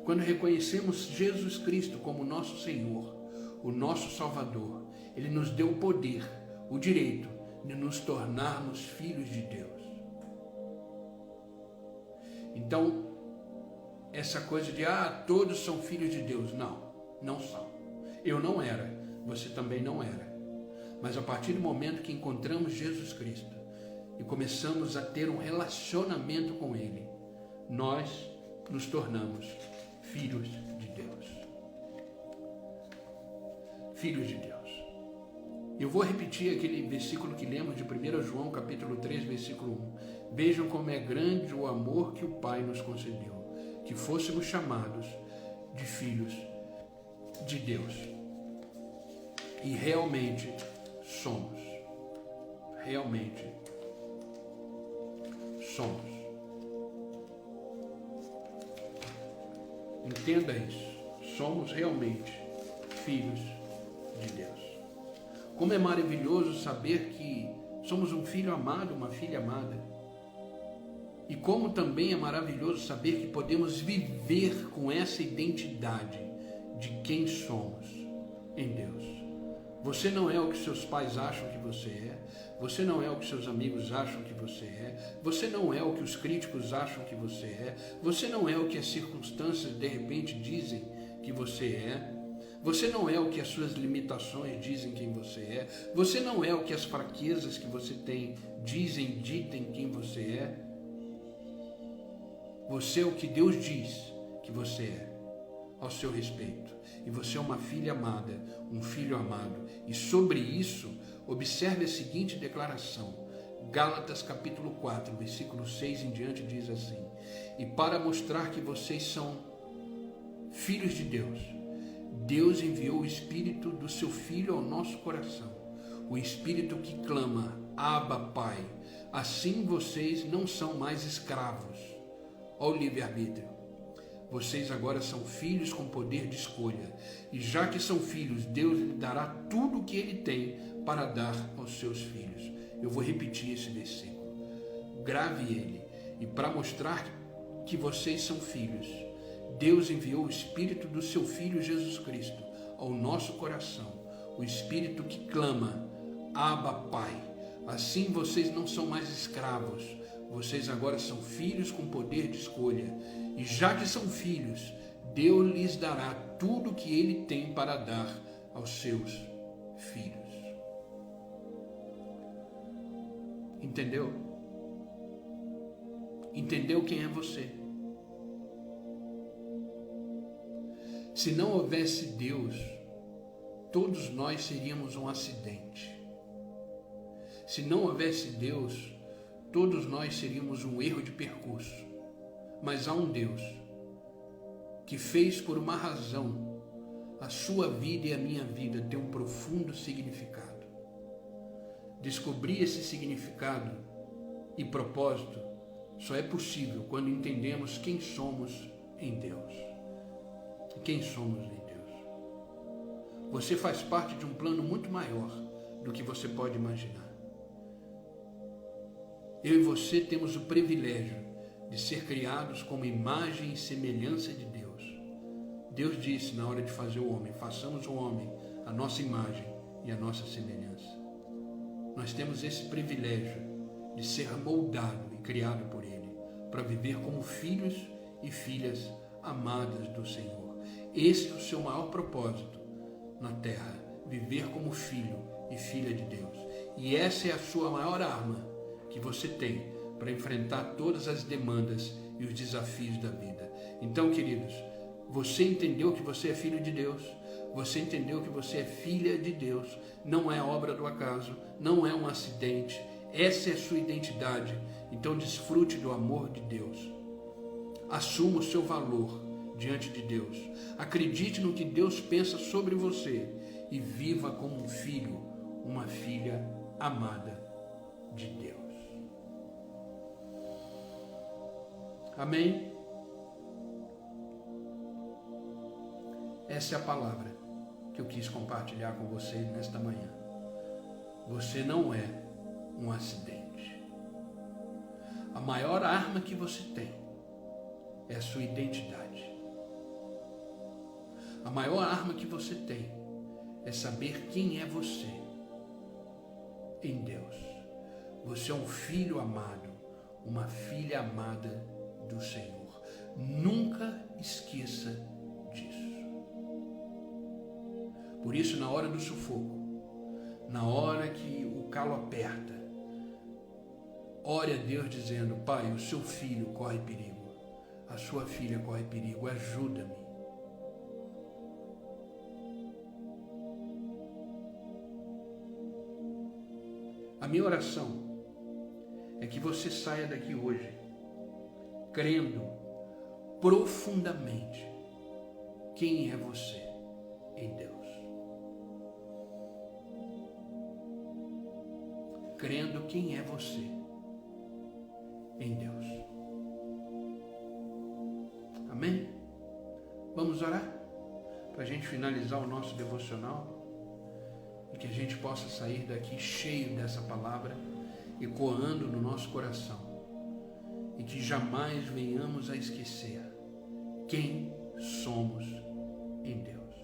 quando reconhecemos Jesus Cristo como nosso Senhor, o nosso Salvador, Ele nos deu o poder, o direito de nos tornarmos filhos de Deus. Então, essa coisa de, todos são filhos de Deus. Não, não são. Eu não era, você também não era. Mas a partir do momento que encontramos Jesus Cristo e começamos a ter um relacionamento com Ele, nós nos tornamos filhos de Deus. Filhos de Deus. Eu vou repetir aquele versículo que lemos de 1 João capítulo 3, versículo 1. Vejam como é grande o amor que o Pai nos concedeu, que fôssemos chamados de filhos de Deus. E realmente somos. Realmente somos. Entenda isso. Somos realmente filhos de Deus. Como é maravilhoso saber que somos um filho amado, uma filha amada. E como também é maravilhoso saber que podemos viver com essa identidade de quem somos em Deus. Você não é o que seus pais acham que você é. Você não é o que seus amigos acham que você é. Você não é o que os críticos acham que você é. Você não é o que as circunstâncias de repente dizem que você é. Você não é o que as suas limitações dizem quem você é. Você não é o que as fraquezas que você tem ditem quem você é. Você é o que Deus diz que você é ao seu respeito. E você é uma filha amada, um filho amado. E sobre isso, observe a seguinte declaração. Gálatas capítulo 4, versículo 6 em diante diz assim: e para mostrar que vocês são filhos de Deus, Deus enviou o Espírito do seu Filho ao nosso coração. O Espírito que clama, Abba, Pai. Assim vocês não são mais escravos. Olha o livre-arbítrio. Vocês agora são filhos com poder de escolha. E já que são filhos, Deus lhe dará tudo o que Ele tem para dar aos seus filhos. Eu vou repetir esse versículo. Grave ele. E para mostrar que vocês são filhos, Deus enviou o Espírito do seu Filho Jesus Cristo ao nosso coração. O Espírito que clama, Abba, Pai. Assim vocês não são mais escravos. Vocês agora são filhos com poder de escolha. E já que são filhos, Deus lhes dará tudo o que Ele tem para dar aos seus filhos. Entendeu? Entendeu quem é você? Se não houvesse Deus, todos nós seríamos um acidente. Se não houvesse Deus, todos nós seríamos um erro de percurso. Mas há um Deus que fez por uma razão a sua vida e a minha vida ter um profundo significado. Descobrir esse significado e propósito só é possível quando entendemos quem somos em Deus. Quem somos em Deus. Você faz parte de um plano muito maior do que você pode imaginar. Eu e você temos o privilégio de ser criados como imagem e semelhança de Deus. Deus disse na hora de fazer o homem, façamos o homem a nossa imagem e a nossa semelhança. Nós temos esse privilégio de ser moldado e criado por Ele, para viver como filhos e filhas amadas do Senhor. Esse é o seu maior propósito na terra, viver como filho e filha de Deus. E essa é a sua maior arma que você tem para enfrentar todas as demandas e os desafios da vida. Então, queridos, você entendeu que você é filho de Deus, você entendeu que você é filha de Deus, não é obra do acaso, não é um acidente, essa é a sua identidade. Então desfrute do amor de Deus, assuma o seu valor diante de Deus, acredite no que Deus pensa sobre você e viva como um filho, uma filha amada de Deus. Amém? Essa é a palavra que eu quis compartilhar com você nesta manhã. Você não é um acidente. A maior arma que você tem é a sua identidade. A maior arma que você tem é saber quem é você em Deus. Você é um filho amado, uma filha amada do Senhor. Nunca esqueça disso. Por isso, na hora do sufoco, na hora que o calo aperta, ore a Deus dizendo: Pai, o seu filho corre perigo, a sua filha corre perigo, ajuda-me. A minha oração é que você saia daqui hoje crendo profundamente quem é você em Deus. Crendo quem é você em Deus. Amém? Vamos orar? Para a gente finalizar o nosso devocional e que a gente possa sair daqui cheio dessa palavra, ecoando no nosso coração, e que jamais venhamos a esquecer quem somos em Deus.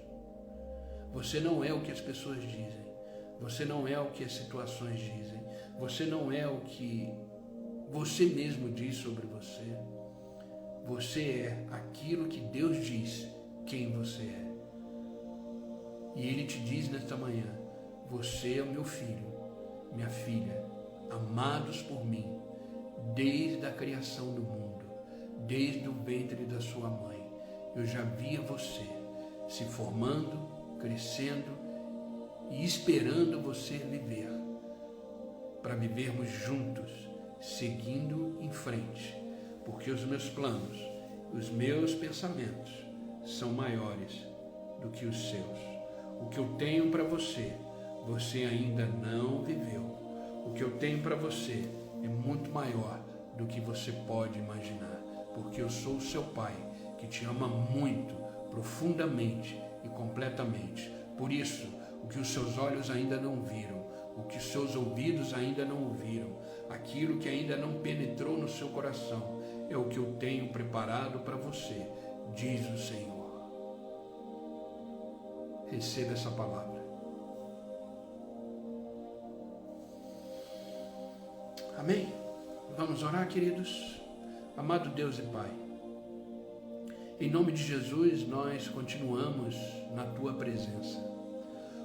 Você não é o que as pessoas dizem, você não é o que as situações dizem, você não é o que você mesmo diz sobre você. Você é aquilo que Deus diz quem você é. E Ele te diz nesta manhã: você é o meu filho, minha filha, amados por mim, desde a criação do mundo, desde o ventre da sua mãe. Eu já via você se formando, crescendo e esperando você viver, para vivermos juntos, seguindo em frente, porque os meus planos, os meus pensamentos são maiores do que os seus. O que eu tenho para você, você ainda não viveu. O que eu tenho para você é muito maior do que você pode imaginar, porque eu sou o seu Pai, que te ama muito, profundamente e completamente. Por isso, o que os seus olhos ainda não viram, o que os seus ouvidos ainda não ouviram, aquilo que ainda não penetrou no seu coração, é o que eu tenho preparado para você, diz o Senhor. Receba essa palavra. Amém? Vamos orar, queridos? Amado Deus e Pai, em nome de Jesus, nós continuamos na Tua presença.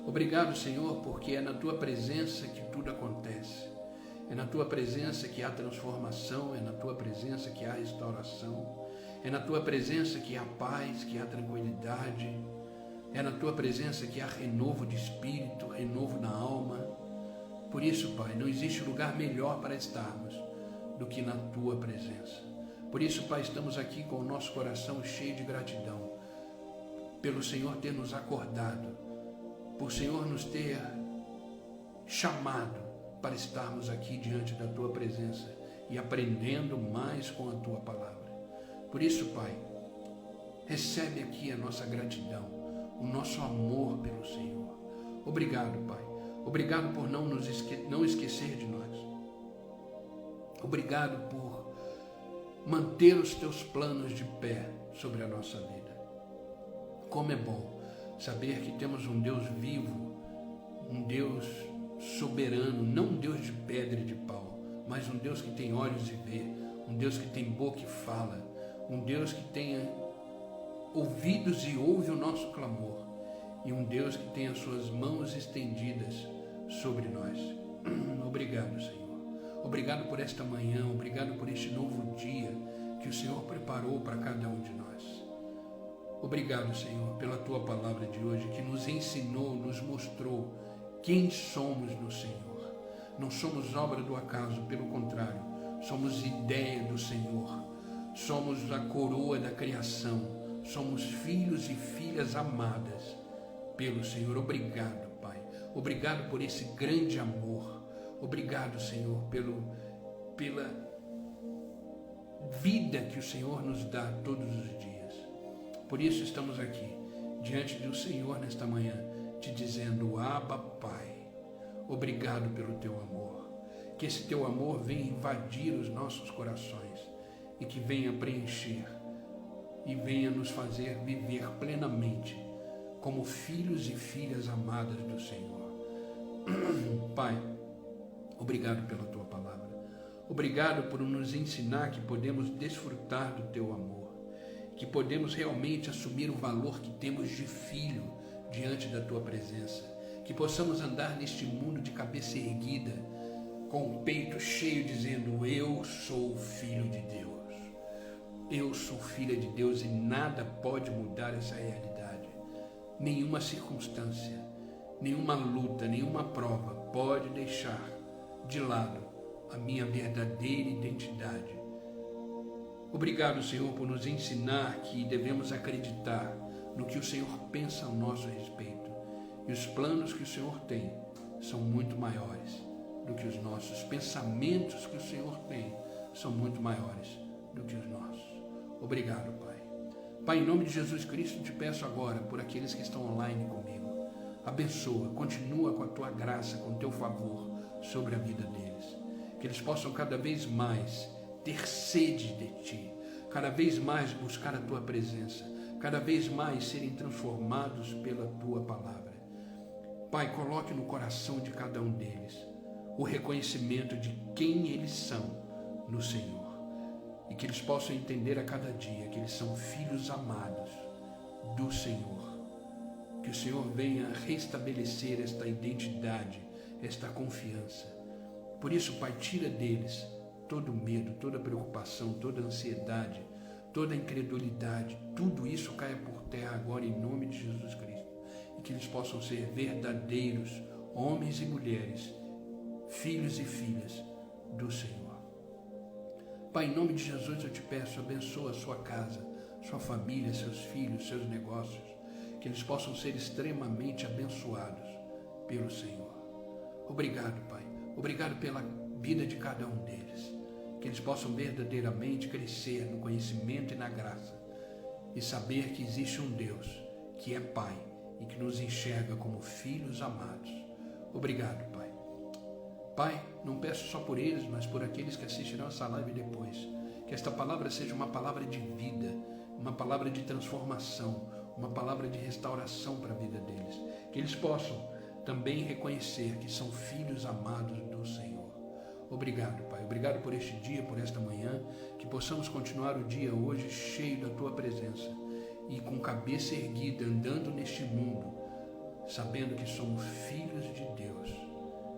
Obrigado, Senhor, porque é na Tua presença que tudo acontece. É na tua presença que há transformação, é na tua presença que há restauração, é na tua presença que há paz, que há tranquilidade, é na tua presença que há renovo de espírito, renovo na alma. Por isso, Pai, não existe lugar melhor para estarmos do que na tua presença. Por isso, Pai, estamos aqui com o nosso coração cheio de gratidão pelo Senhor ter nos acordado, por Senhor nos ter chamado para estarmos aqui diante da tua presença e aprendendo mais com a tua palavra. Por isso, Pai, recebe aqui a nossa gratidão, o nosso amor pelo Senhor. Obrigado, Pai. Obrigado por não esquecer de nós. Obrigado por manter os teus planos de pé sobre a nossa vida. Como é bom saber que temos um Deus vivo, um Deus soberano, não um Deus de pedra e de pau, mas um Deus que tem olhos e vê, um Deus que tem boca e fala, um Deus que tem ouvidos e ouve o nosso clamor, e um Deus que tem as suas mãos estendidas sobre nós. Obrigado, Senhor. Obrigado por esta manhã, obrigado por este novo dia que o Senhor preparou para cada um de nós. Obrigado, Senhor, pela tua palavra de hoje que nos ensinou, nos mostrou quem somos no Senhor. Não somos obra do acaso, pelo contrário, somos ideia do Senhor, somos a coroa da criação, somos filhos e filhas amadas pelo Senhor. Obrigado, Pai. Obrigado por esse grande amor. Obrigado, Senhor, pela vida que o Senhor nos dá todos os dias. Por isso estamos aqui, diante do Senhor nesta manhã, te dizendo, Abba, Pai, obrigado pelo teu amor. Que esse teu amor venha invadir os nossos corações e que venha preencher e venha nos fazer viver plenamente como filhos e filhas amadas do Senhor. Pai, obrigado pela tua palavra. Obrigado por nos ensinar que podemos desfrutar do teu amor, que podemos realmente assumir o valor que temos de filho diante da tua presença, que possamos andar neste mundo de cabeça erguida, com o peito cheio, dizendo, eu sou filho de Deus. Eu sou filha de Deus e nada pode mudar essa realidade. Nenhuma circunstância, nenhuma luta, nenhuma prova pode deixar de lado a minha verdadeira identidade. Obrigado, Senhor, por nos ensinar que devemos acreditar no que o Senhor pensa ao nosso respeito. E os planos que o Senhor tem são muito maiores do que os nossos. Pensamentos que o Senhor tem são muito maiores do que os nossos. Obrigado, Pai. Pai, em nome de Jesus Cristo, te peço agora por aqueles que estão online comigo. Abençoa, continua com a tua graça, com o teu favor sobre a vida deles. Que eles possam cada vez mais ter sede de ti, cada vez mais buscar a tua presença, cada vez mais serem transformados pela tua palavra. Pai, coloque no coração de cada um deles o reconhecimento de quem eles são no Senhor e que eles possam entender a cada dia que eles são filhos amados do Senhor. Que o Senhor venha restabelecer esta identidade, esta confiança. Por isso, Pai, tira deles todo medo, toda preocupação, toda ansiedade, toda incredulidade, tudo isso caia por terra agora em nome de Jesus Cristo. E que eles possam ser verdadeiros homens e mulheres, filhos e filhas do Senhor. Pai, em nome de Jesus eu te peço, abençoa a sua casa, sua família, seus filhos, seus negócios, que eles possam ser extremamente abençoados pelo Senhor. Obrigado, Pai. Obrigado pela vida de cada um deles. Que eles possam verdadeiramente crescer no conhecimento e na graça e saber que existe um Deus que é Pai e que nos enxerga como filhos amados. Obrigado, Pai. Pai, não peço só por eles, mas por aqueles que assistirão essa live depois. Que esta palavra seja uma palavra de vida, uma palavra de transformação, uma palavra de restauração para a vida deles. Que eles possam também reconhecer que são filhos amados do Senhor. Obrigado, Pai. Obrigado por este dia, por esta manhã, que possamos continuar o dia hoje cheio da Tua presença e com cabeça erguida, andando neste mundo, sabendo que somos filhos de Deus.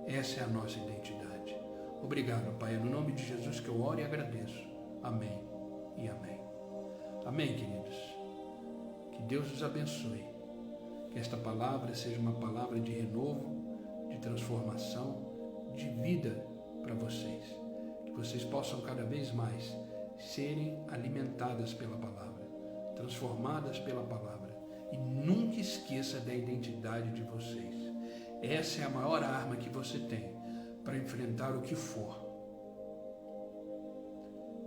Essa é a nossa identidade. Obrigado, Pai. É no nome de Jesus que eu oro e agradeço. Amém e amém. Amém, queridos. Que Deus os abençoe. Que esta palavra seja uma palavra de renovo, de transformação, de vida para vocês. Que vocês possam cada vez mais serem alimentadas pela palavra, transformadas pela palavra. E nunca esqueça da identidade de vocês. Essa é a maior arma que você tem para enfrentar o que for.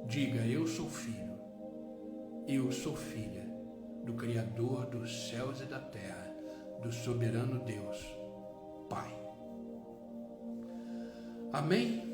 Diga: eu sou filho, eu sou filha do Criador dos céus e da terra, do soberano Deus, Pai. Amém?